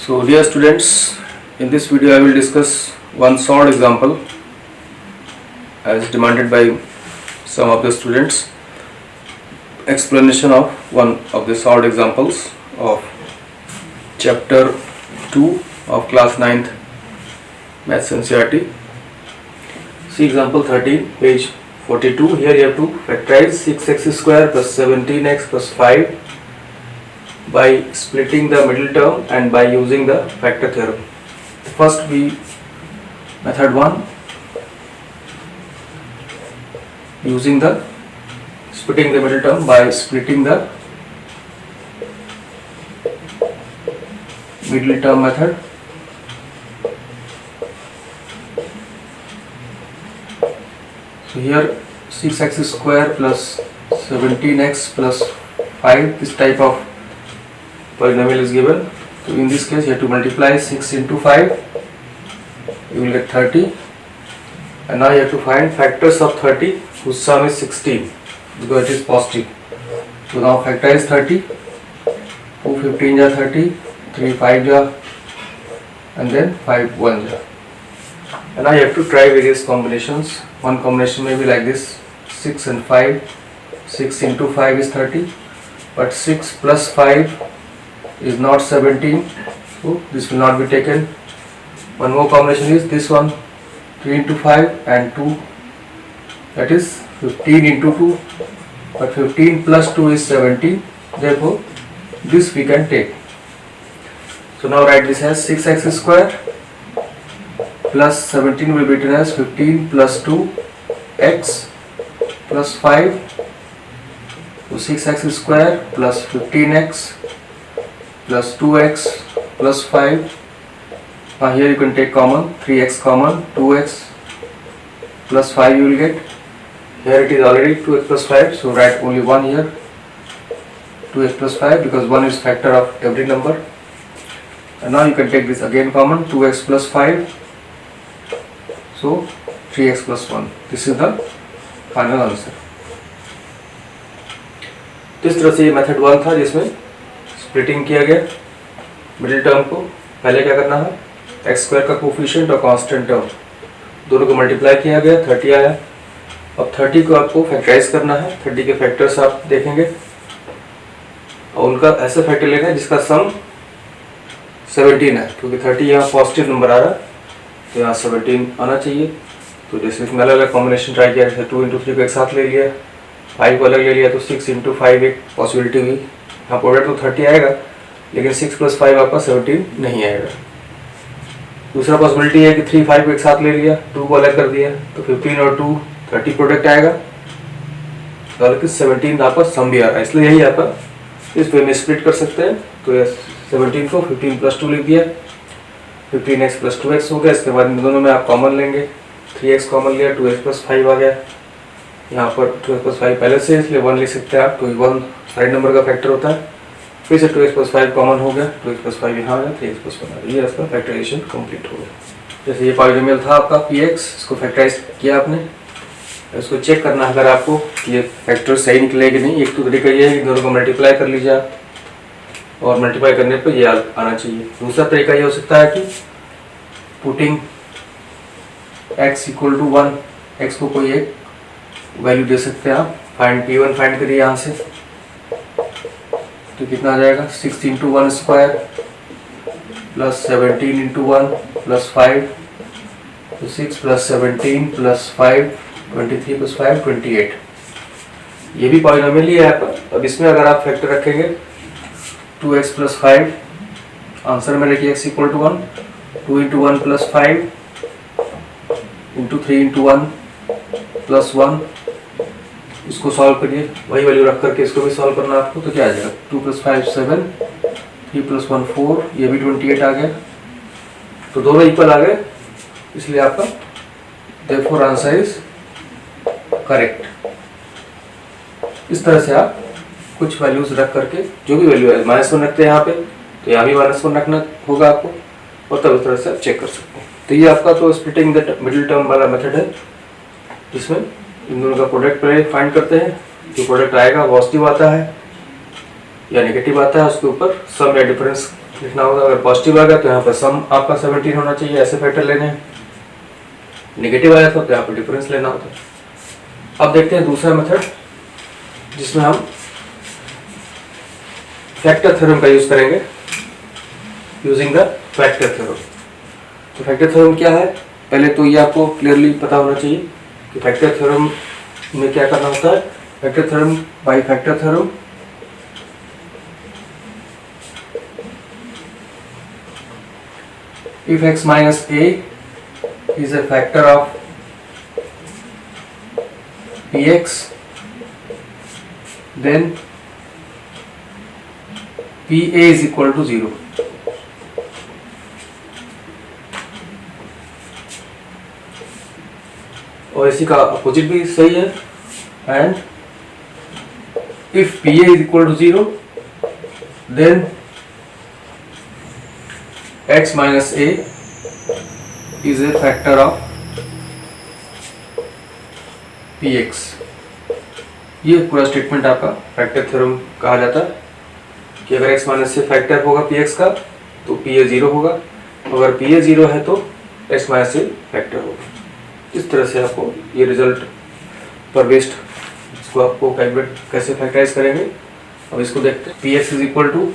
So dear students, in this video I will discuss one short example as demanded by some of the students. Explanation of one of the short examples of chapter 2 of class 9th Maths NCERT. See example 13, page 42. Here you have to factorize 6x square plus 17x plus 5 by splitting the middle term and by using the factor theorem. First method 1, using the splitting the middle term by splitting the middle term method. So here 6x square plus 17x plus 5, this type of polynomial is given. So in this case you have to multiply 6 into 5, you will get 30, and now you have to find factors of 30 whose sum is 16 because it is positive. So now factorize 30, 2 15 ja 30, 3 5 ja, and then 5 1 ja. And now you have to try various combinations. One combination may be like this: 6 and 5. 6 into 5 is 30, but 6 plus 5 is not 17, so this will not be taken. One more combination is this one: 3 into 5 and 2, that is 15 into 2, but 15 plus 2 is 17, therefore this we can take. So now write this as 6x square plus 17 will be written as 15 plus 2 x plus 5. So 6x square plus 15x plus 2x plus 5. Now here you can take common, 3x common, 2x plus 5 you will get. Here it is already 2x plus 5, so write only 1 here, 2x plus 5, because 1 is factor of every number. And now you can take this again common, 2x plus 5, so 3x plus 1. This is the final answer. तो इस तरह से ये method 1 था जिसमें splitting किया गया middle term को. पहले क्या करना है, एक्स स्क्वायर का कोफिशिएंट और कांस्टेंट टर्म दोनों को मल्टीप्लाई किया गया, 30 आया. अब 30 को आपको फैक्टराइज करना है. 30 के फैक्टर्स आप देखेंगे और उनका ऐसा फैक्टर लेना है जिसका सम 17 है, क्योंकि 30 यहाँ पॉजिटिव नंबर आ रहा है तो यहाँ 17 आना चाहिए. तो जैसे इसमें अलग अलग कॉम्बिनेशन ट्राई किया, जैसे 2 into 3 को एक साथ ले लिया, 5 को अलग ले लिया, तो 6 into 5 एक पॉसिबिलिटी हुई. यहाँ प्रोडक्ट तो 30 आएगा लेकिन 6 plus 5 आपका 17 नहीं आएगा. दूसरा पॉसिबिलिटी है कि 3 5 को एक साथ ले लिया, 2 को अलग कर दिया, तो 15 और 2 30 प्रोडक्ट आएगा, बल्कि 17 आपका सम भी आ रहा है. इसलिए यही आपका इस वे में स्प्लिट कर सकते हैं. तो 17 को 15 plus 2 लिख दिया, 15x plus 2x हो गया. इसके बाद इन दोनों में आप कॉमन लेंगे, 3x कॉमन लिया, 2x plus 5 आ गया. यहाँ पर 2x plus 5 पहले से, इसलिए 1 लिख सकते हैं आप, तो 1 साइड नंबर का फैक्टर होता है. फिर से 2x plus 5 कॉमन हो गया, 2x plus 5 यहाँ आ गया, 3x plus 1 आ गया. ये इसका फैक्टराइजेशन कंप्लीट हो गया. जैसे ये पॉलिनोमियल था आपका px, इसको फैक्टराइज किया आपने. इसको चेक करना है अगर आपको कि ये फैक्टर सही निकले कि नहीं. एक तो तरीका ये है कि दोनों को मल्टीप्लाई कर लीजिए आप, और मल्टीप्लाई करने पर ये आना चाहिए. दूसरा तरीका ये हो सकता है कि putting x equal to 1, x को कोई एक वैल्यू दे सकते हैं आप. फाइंड p1 फाइंड करिए यहाँ से, तो कितना आ जाएगा, 6 into 1 square plus 17 into 1 plus 5, तो 6 plus 17 plus 5, 23 plus 5 28. ये भी पॉलिनोमियल ही है आपका. अब इसमें अगर आप फैक्टर रखेंगे 2x plus 5, आंसर में रखिए x equal to 1, 2 into 1 plus 5 into 3 into 1 plus 1. इसको सॉल्व करिए, वही वैल्यू रख करके इसको भी सॉल्व करना आपको. तो क्या आ जाएगा, 2 plus 5 7, 3 plus 1 4, ये भी 28 आ गया. तो दोनों इक्वल आ गए, इसलिए आपका therefore आंसर इज करेक्ट. इस तरह से आप कुछ वैल्यूज रख करके, जो भी वैल्यू है, -1 रखते हैं यहाँ पे, तो यहाँ भी -1 रखना होगा आपको, और तब इस तरह से आप चेक कर सकते हैं. तो ये आपका तो स्प्लिटिंग द मिडिल टर्म वाला मेथड है, जिसमें इन दोनों का प्रोडक्ट पहले फाइंड करते हैं. जो प्रोडक्ट आएगा पॉजिटिव आता है या नेगेटिव आता है, उसके ऊपर सम या डिफरेंस लिखना होगा। अगर पॉजिटिव आ गया तो यहाँ पर सम आपका 17 होना चाहिए, ऐसे फैक्टर लेने हैं। नेगेटिव आया था तो यहाँ पर डिफरेंस लेना होता है। अब देखते हैं दूसरा मेथड जिसमें हम फैक्टर थ्योरम का यूज करेंगे, यूजिंग द फैक्टर थ्योरम। तो फैक्टर थ्योरम क्या है, पहले तो ये आपको क्लियरली पता होना चाहिए कि फैक्टर थ्योरम में क्या करना होता है। Factor theorem by factor theorem if x minus a is a factor of px, then pa is equal to 0. और इसी का अपोजिट भी सही है। And if pa is equal to 0, then x minus a is a factor of px। ये पूरा statement आपका factor theorem कहा जाता है कि अगर x माइनस से फैक्टर होगा px का तो pa 0 होगा, अगर pa 0 है तो x माइनस से फैक्टर होगा। इस तरह से आपको ये रिजल्ट पर बेस्ड इसको आपको कैलकुलेट कैसे फैक्टराइज करेंगे, अब इसको देखते हैं। px is equal to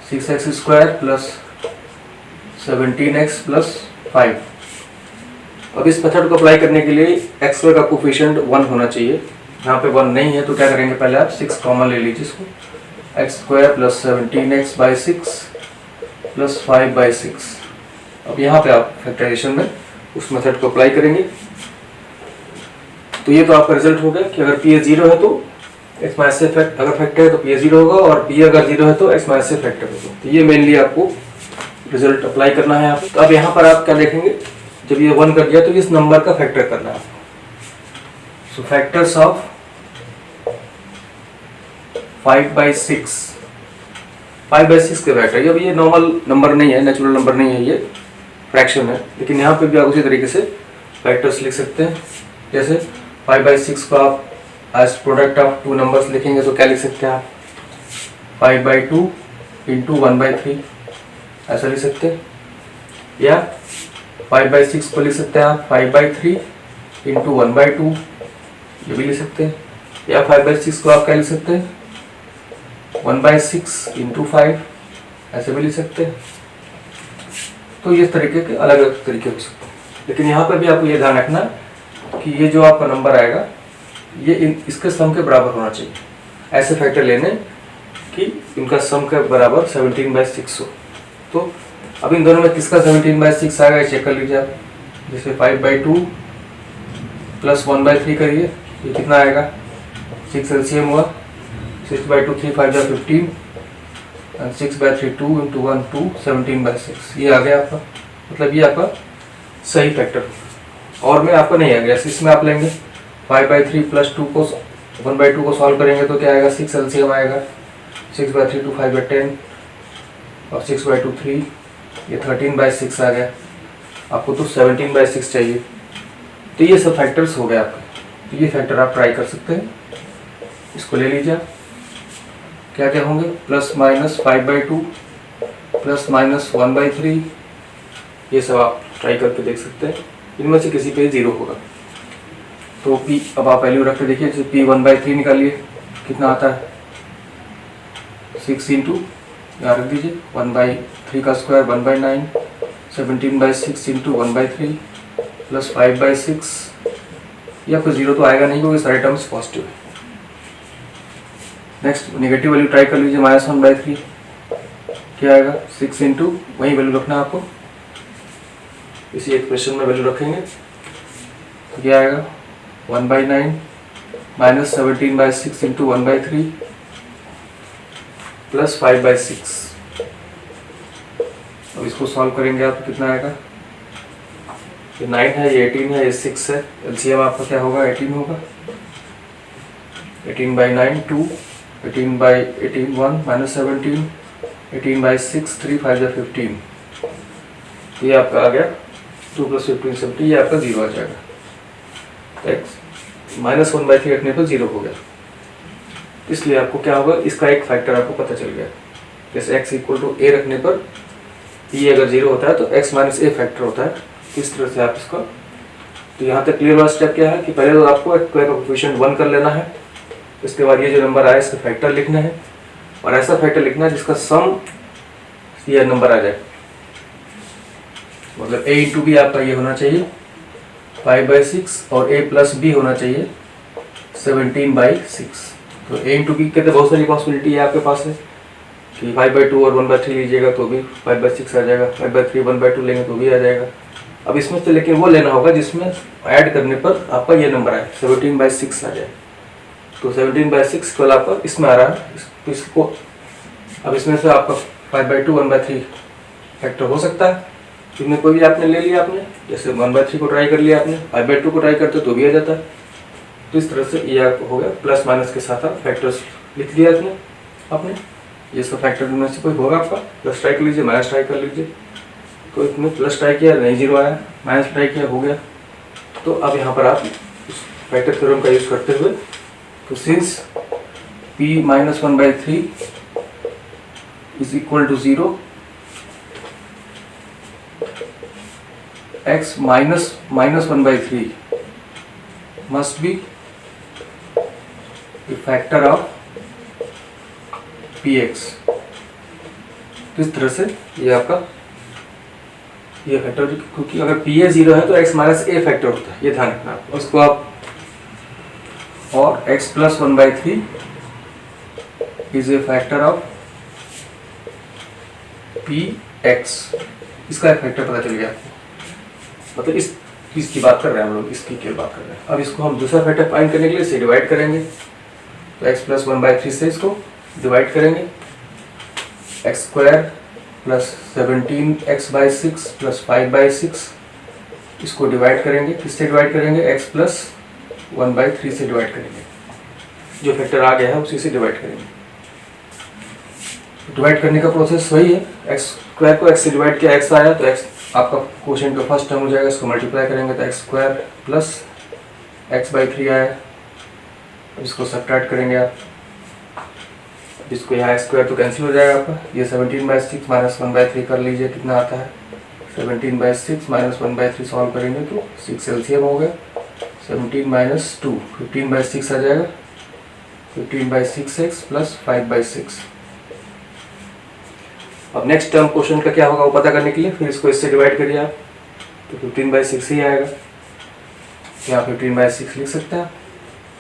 6x square plus 17x plus 5। अब इस मेथड को अप्लाई करने के लिए x स्क्वायर का कोफिशिएंट 1 होना चाहिए। यहाँ पे 1 नहीं है तो क्या करेंगे, पहले आप 6 कॉमन ले लीजिए इसको। x square plus 17x by 6 plus 5 by 6। अब यहाँ पे आप फैक्टराइजेशन में उस मेथड को अप्लाई करेंगे। तो ये तो आपका रिजल्ट हो गया कि अगर p 0 है तो x माइनस से अगर फैक्टर है तो p 0 होगा, और p अगर 0 है तो x माइनस से फैक्टर होगा। तो ये मेनली आपको रिजल्ट अप्लाई करना है। तो अब यहाँ पर आप क्या देखेंगे, जब ये 1 कर दिया तो इस नंबर का फैक्टर करना है आपको। सो फैक्टर्स ऑफ 5/6, 5/6 के फैक्टर। अब ये नॉर्मल नंबर नहीं है, नेचुरल नंबर नहीं है, ये फ्रैक्शन है, लेकिन यहाँ पे भी आप उसी तरीके से फैक्टर्स लिख सकते हैं। जैसे 5/6 को आप एज प्रोडक्ट ऑफ 2 नंबर्स लिखेंगे तो क्या लिख सकते हैं आप, 5/2 इंटू 1/3 ऐसा लिख सकते हैं। या 5/6 को लिख सकते हैं आप 5/3 इंटू 1/2, ये भी लिख सकते हैं। या 5/6 को आप क्या लिख सकते हैं, 1/6 इंटू 5 ऐसे भी लिख सकते हैं। तो इस तरीके के अलग अलग तरीके हो सकते हैं, लेकिन यहाँ पर भी आपको ये ध्यान रखना कि ये जो आपका नंबर आएगा ये इसके सम के बराबर होना चाहिए। ऐसे फैक्टर लेने कि इनका सम के बराबर 17/6 हो। तो अब इन दोनों में किसका 17/6 आएगा चेक कर लीजिए आप। जैसे 5/2 प्लस 1/3 करिए, ये कितना आएगा, 6 एलसीएम हुआ, 6/2 3 5 जा 15 एंड 6/3 2 इंटू 1 2 17/6 ये आ गया आपका। मतलब ये आपका सही फैक्टर और में आपका नहीं आ गया। इसमें आप लेंगे 5/3 प्लस 2 को 1/2 को सॉल्व करेंगे तो क्या आएगा, 6 एलसीएम आएगा, 6/3 2 5/10 और 6/2 3, ये 13/6 आ गया। आपको तो 17/6 चाहिए। तो ये सब फैक्टर्स हो गए आपके। तो ये फैक्टर आप ट्राई कर सकते हैं, इसको ले लीजिए आप। क्या क्या होंगे, प्लस माइनस 5/2 प्लस माइनस 1/3, ये सब आप ट्राई करके देख सकते हैं। इनमें से किसी पे 0 होगा तो p, अब आप वैल्यू रख के देखिए। जैसे p 1/3 निकालिए, कितना आता है, 6 इंटू यहाँ रख दीजिए 1/3 का स्क्वायर 1/9, 17/6 इंटू 1/3 प्लस 5/6। ये आपको 0 तो आएगा नहीं क्योंकि सारे टर्म्स पॉजिटिव है। नेक्स्ट नेगेटिव वैल्यू ट्राई कर लीजिए, -1/3 क्या आएगा, 6 इंटू वही वैल्यू रखना है आपको, इसी एक्सप्रेशन में वैल्यू रखेंगे तो क्या आएगा 1/9 माइनस 17/6 इंटू 1/3 प्लस 5/6। अब इसको सॉल्व करेंगे आप, कितना आएगा, ये 9 है, ये 18 है, ये 6 है। एलसीएम आपका क्या होगा, 18 होगा। 18/9 2, 18/18 1 माइनस 17, 18/6 3 5 या 15। ये आपका आ गया 2 + 15 70, ये आपका 0 आ जाएगा। -1/3 रखने पर 0 हो गया। इसलिए आपको क्या होगा, इसका एक फैक्टर आपको पता चल गया। जैसे x इक्वल टू a रखने पर p अगर 0 होता है तो x माइनस a फैक्टर होता है। इस तरह से आप इसका, तो यहाँ तक क्लियर हुआ स्टेप क्या है कि पहले तो आपको x स्क्वायर का कोफिशिएंट 1 कर लेना है, इसके बाद ये जो नंबर आया इसका फैक्टर लिखना है और ऐसा फैक्टर लिखना है जिसका सम ये नंबर आ जाए। मतलब a इंटू बी आपका ये होना चाहिए 5/6 और a प्लस बी होना चाहिए 17/6। तो a इंटू बी कहते बहुत सारी पॉसिबिलिटी है आपके पास है कि 5/2 और 1/3 लीजिएगा तो भी 5/6 आ जाएगा, 5/3 1/2 लेंगे तो भी आ जाएगा। अब इसमें से लेकिन वो लेना होगा जिसमें ऐड करने पर आपका ये नंबर आए 17/6 आ जाए। तो 17/6 केवल आपका इसमें आ रहा है, इसको अब इसमें से आपका 5/2 1/3 फैक्टर हो सकता है, इसमें कोई भी आपने ले लिया, आपने जैसे 1/3 को ट्राई कर लिया, आपने 5/2 को ट्राई करते तो भी आ जाता है। तो इस तरह से ये आपको हो गया, प्लस माइनस के साथ आप फैक्टर्स लिख दिया आपने ये सब फैक्टर में से कोई होगा आपका, प्लस ट्राई कर लीजिए, माइनस ट्राई कर लीजिए। तो इसमें प्लस ट्राई किया नहीं 0 आया, माइनस ट्राई किया हो गया। तो अब यहाँ पर आप फैक्टर थ्योरम का यूज करते हुए, तो since p minus 1/3 is equal to 0, x minus 1/3 must be the factor of px। इस तरह से ये आपका ये फैक्टर, क्योंकि अगर pa 0 है तो x माइनस a फैक्टर होता है, ये ध्यान रखना आप उसको आप। और x plus 1/3 is a factor of px, इसका एक फैक्टर पता चल गया आपको। मतलब इसकी बात कर रहे हैं हम लोग, इसकी क्या बात कर रहे हैं। अब इसको हम दूसरा फैक्टर फाइंड करने के लिए इसे डिवाइड करेंगे, तो x प्लस 1/3 से इसको डिवाइड करेंगे, x square plus 17x/6 plus 5/6, इसको डिवाइड करेंगे, किससे डिवाइड करेंगे, x प्लस 1/3 से डिवाइड करेंगे, जो फैक्टर आ गया है उसी से डिवाइड करेंगे। डिवाइड करने का प्रोसेस वही है, एक्स स्क्वायर को x से डिवाइड किया, x आया तो x आपका क्वोशिएंट का फर्स्ट टर्म हो जाएगा, इसको मल्टीप्लाई करेंगे तो x स्क्वायर प्लस x/3 आया। अब इसको सब्ट्रैक्ट करेंगे आप, इसको यहाँ x स्क्वायर तो कैंसिल हो जाएगा आपका, ये 17/6 माइनस 1/3 कर लीजिए, कितना आता है 17/6 माइनस 1/3 सॉल्व करेंगे तो 6 एलसीएम हो गया, 17 माइनस 2 15/6 आ जाएगा, 15/6x प्लस 5/6। अब नेक्स्ट टर्म क्वेश्चन का क्या होगा वो पता करने के लिए फिर इसको इससे डिवाइड करिए आप, तो 15/6 ही आएगा। यहाँ 15/6 लिख सकते हैं,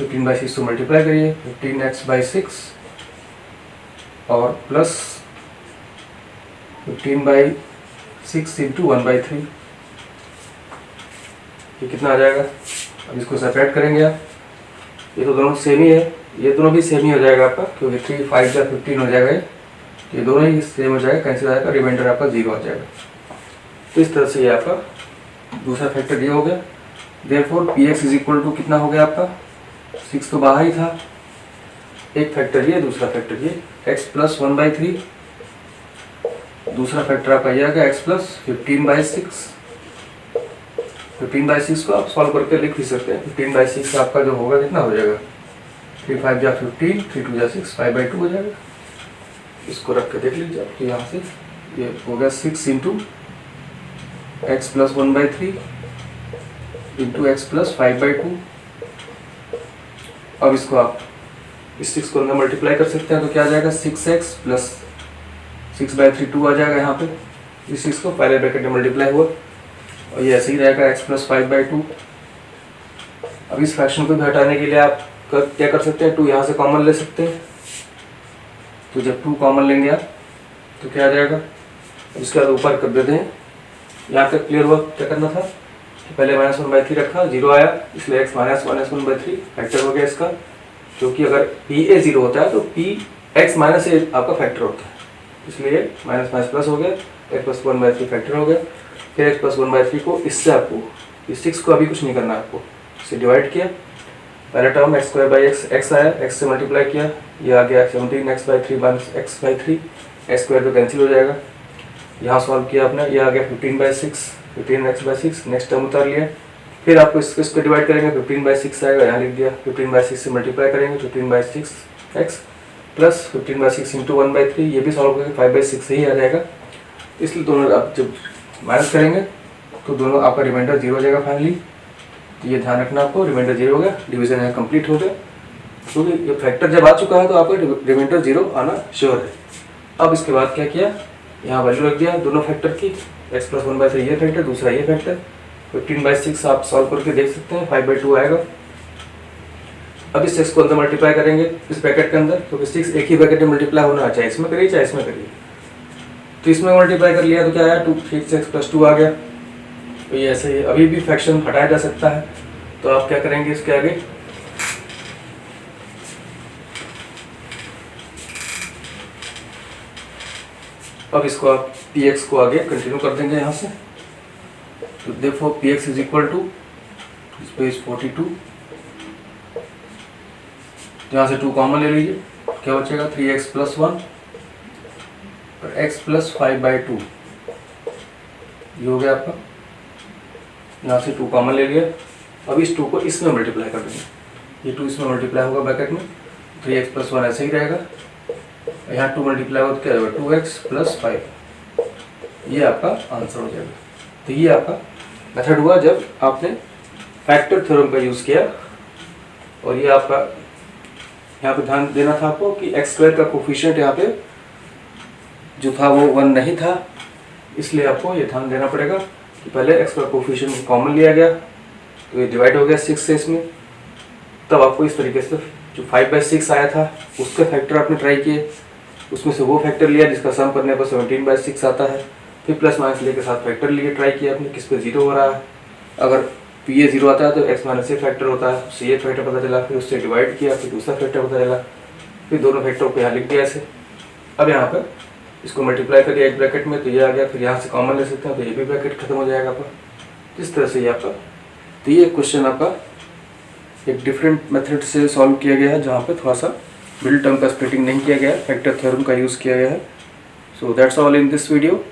15/6 को मल्टीप्लाई करिए 15x/6 और प्लस 15/6 इंटू 1/3, ये कितना आ जाएगा। अब इसको सेपरेट करेंगे आप, ये तो दोनों सेम ही है, ये दोनों भी सेम ही हो जाएगा आपका, क्योंकि 3 5 या 15 हो जाएगा, ये दोनों ही सेम हो जाएगा, कैंसिल आएगा, रिमाइंडर आपका 0 आ जाएगा। तो इस तरह से ये आपका दूसरा फैक्टर ये हो गया। Therefore px is equal to कितना हो गया आपका, 6 तो बाहर ही था, एक फैक्टर ये, दूसरा फैक्टर ये, x प्लस 1/3, दूसरा फैक्टर आपका ये आ गया x प्लस 15/6। 15/6 को आप सॉल्व करके लिख भी सकते हैं, 15/6 आपका जो होगा कितना हो जाएगा, 3 5 या 15, 3 2 या 6, 5/2 हो जाएगा। इसको रख के देख लीजिए आप, यहाँ से ये हो गया 6 into x plus 1/3 into x plus 5/2। अब इसको आप इस 6 को अंदर मल्टीप्लाई कर सकते हैं, तो क्या आ जाएगा 6x प्लस 6/3 2 आ जाएगा यहाँ पे, इस 6 को पहले ब्रैकेट में मल्टीप्लाई हुआ और ये ऐसे ही रहेगा x प्लस 5/2। अब इस फ्रैक्शन को भी हटाने के लिए आप क्या कर सकते हैं, 2 यहाँ से कॉमन ले सकते हैं, तो जब 2 कॉमन लेंगे आप तो क्या आ जाएगा, इसके बाद ऊपर कर देते हैं। यहाँ तक क्लियर हुआ क्या करना था, कि पहले माइनस 1/3 रखा, 0 आया, इसलिए x माइनस 1/3 फैक्टर हो गया इसका, क्योंकि अगर pa 0 होता है तो p x माइनस a आपका फैक्टर होता है, इसलिए माइनस माइनस प्लस हो गया, x प्लस 1/3 फैक्टर हो गया। फिर x प्लस 1/3 को इससे आपको इस 6 को अभी कुछ नहीं करना, आपको इससे डिवाइड किया, पहला term x square by x आया, x से मल्टीप्लाई किया, ये आ गया 17x/3 minus x/3, x square तो कैंसिल हो जाएगा, यहाँ सॉल्व किया आपने, ये आ गया 15/6, 15x/6, नेक्स्ट टर्म उतार लिया, फिर आपको इसको डिवाइड करेंगे, 15/6 आएगा, यहाँ लिख दिया, 15/6 से मल्टीप्लाई करेंगे, 15/6x प्लस 15/6 इंटू 1/3, ये भी सॉल्व करके 5/6 ही आ जाएगा। इसलिए दोनों आप जब माइनस करेंगे तो दोनों आपका रिमाइंडर 0 हो जाएगा फाइनली। तो ये ध्यान रखना आपको, रिमाइंडर 0 हो गया, डिवीजन यहाँ कंप्लीट हो गया। क्योंकि ये फैक्टर जब आ चुका है तो आपका रिमाइंडर 0 आना श्योर है। अब इसके बाद क्या किया, यहाँ वैल्यू रख दिया दोनों फैक्टर की, x + 1/3 ये फैक्टर, दूसरा ये फैक्टर। 15/6 आप सॉल्व करके देख सकते हैं, 5/2 आएगा। अब इस 6 को अंदर मल्टीप्लाई करेंगे इस ब्रैकेट के अंदर, क्योंकि 6 एक ही ब्रैकेट में मल्टीप्लाई होना, चाहे इसमें करिए चाहे इसमें करिए। तो इसमें मल्टीप्लाई कर लिया तो क्या आया, 2 6 + 2 आ गया। तो ये ऐसे ही अभी भी फ्रैक्शन हटाया जा सकता है। तो आप क्या करेंगे इसके आगे, अब इसको आप px को आगे कंटिन्यू कर देंगे यहाँ से। तो देखो px = इस पे 42, यहाँ से 2 कॉमन ले लीजिए, क्या बचेगा 3x + 1 और x + 5/2, ये हो गया आपका। यहाँ से 2 कॉमन ले लिया। अब इस 2 को इसमें मल्टीप्लाई कर देंगे, ये 2 इसमें मल्टीप्लाई होगा ब्रैकेट में, 3x + 1 ऐसे ही रहेगा। यहाँ 2 मल्टीप्लाई होगा तो क्या होगा 2x + 5, ये आपका आंसर हो जाएगा। तो ये आपका मेथड हुआ जब आपने फैक्टर थ्योरम का यूज़ किया। और ये आपका यहाँ पे ध्यान देना था आपको कि x² का कोफिशिएंट यहाँ पे जो था वो 1 नहीं था, इसलिए आपको ये ध्यान देना पड़ेगा कि पहले x का कोफिशिएंट कॉमन लिया गया तो ये डिवाइड हो गया 6 से इसमें। तब आपको इस तरीके से जो 5/6 आया था उसके फैक्टर आपने ट्राई किए, उसमें से वो फैक्टर लिया जिसका सम करने पर 17/6 आता है। फिर प्लस माइनस लेके साथ फैक्टर लिए ट्राई किया आपने किस पे 0 हो रहा है। अगर ये 0 आता है तो x - ये फैक्टर होता है, उससे ये फैक्टर पता चला, फिर उससे डिवाइड किया, फिर दूसरा फैक्टर पता चला, फिर दोनों फैक्टरों को यहाँ लिख दिया ऐसे। अब यहाँ पर इसको मल्टीप्लाई करिए एक ब्रैकेट में तो ये आ गया, फिर यहाँ से कॉमन ले सकते हैं तो ये भी ब्रैकेट खत्म हो जाएगा आपका। इस तरह से ये आपका, तो ये क्वेश्चन आपका एक डिफरेंट मेथड से सॉल्व किया गया है, जहाँ पे थोड़ा सा मिडिल टर्म का स्प्लिटिंग नहीं किया गया है, फैक्टर थ्योरम का यूज़ किया गया है। So that's all in this video.